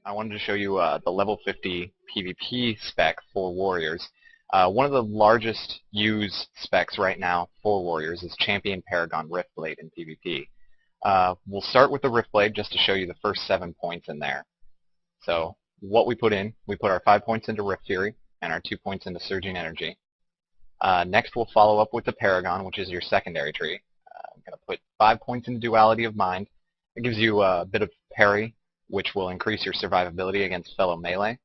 I wanted to show you the level 50 PvP spec for Warriors. One of the largest used specs right now for Warriors is Champion Paragon Riftblade in PvP. We'll start with the Riftblade just to show you the first 7 points in there. So what we put our 5 points into Rift Fury and our 2 points into Surging Energy. Next we'll follow up with the Paragon, which is your secondary tree. I'm going to put 5 points into Duality of Mind. It gives you a bit of parry, which will increase your survivability against fellow melee.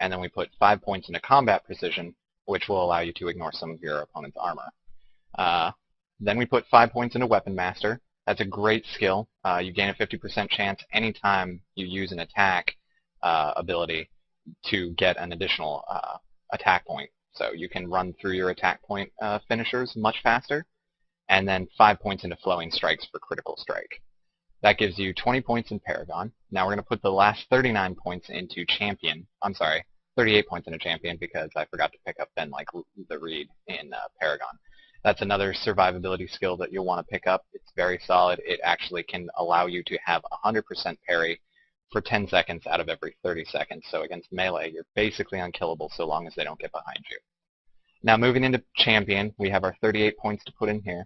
And then we put 5 points into Combat Precision, which will allow you to ignore some of your opponent's armor. Then we put 5 points into Weapon Master. That's a great skill. You gain a 50% chance anytime you use an attack ability to get an additional attack point. So you can run through your attack point finishers much faster. And then 5 points into Flowing Strikes for critical strike. That gives you 20 points in Paragon. Now we're going to put the last 39 points into Champion. I'm sorry, 38 points into Champion because I forgot to pick up Ben like the Reed in Paragon. That's another survivability skill that you'll want to pick up. It's very solid. It actually can allow you to have 100% parry for 10 seconds out of every 30 seconds. So against melee, you're basically unkillable so long as they don't get behind you. Now moving into Champion, we have our 38 points to put in here.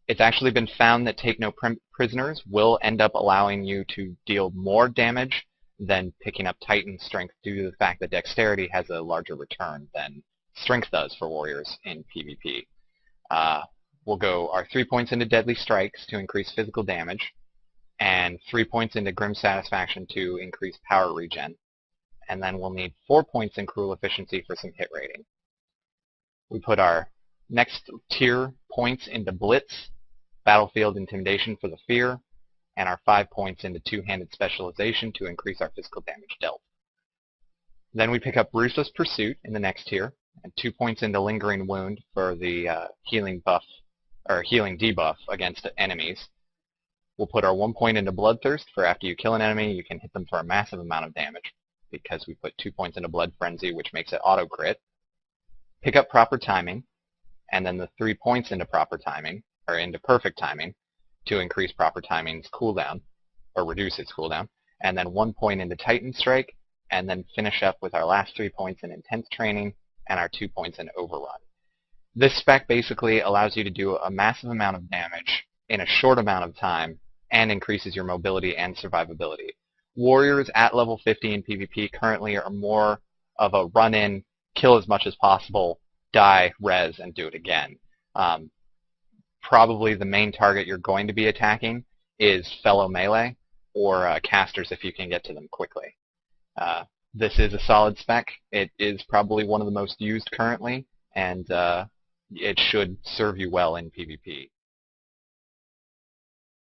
It's actually been found that Take No Prisoners will end up allowing you to deal more damage than picking up Titan Strength due to the fact that Dexterity has a larger return than Strength does for Warriors in PvP. We'll go our 3 points into Deadly Strikes to increase physical damage, and 3 points into Grim Satisfaction to increase power regen. And then we'll need 4 points in Cruel Efficiency for some hit rating. We put our next tier points into Blitz, Battlefield Intimidation for the fear, and our 5 points into Two-Handed Specialization to increase our physical damage dealt. Then we pick up Ruthless Pursuit in the next tier, and 2 points into Lingering Wound for the healing buff or healing debuff against enemies. We'll put our 1 point into Bloodthirst for after you kill an enemy, you can hit them for a massive amount of damage because we put 2 points into Blood Frenzy, which makes it auto crit. Pick up Proper Timing, and then the 3 points into Proper Timing, or into Perfect Timing, to increase Proper Timing's cooldown, or reduce its cooldown, and then 1 point into Titan Strike, and then finish up with our last 3 points in Intense Training, and our 2 points in Overrun. This spec basically allows you to do a massive amount of damage in a short amount of time, and increases your mobility and survivability. Warriors at level 50 in PvP currently are more of a run-in, kill as much as possible, die, res, and do it again. Probably the main target you're going to be attacking is fellow melee or casters if you can get to them quickly. This is a solid spec. It is probably one of the most used currently, and it should serve you well in PvP.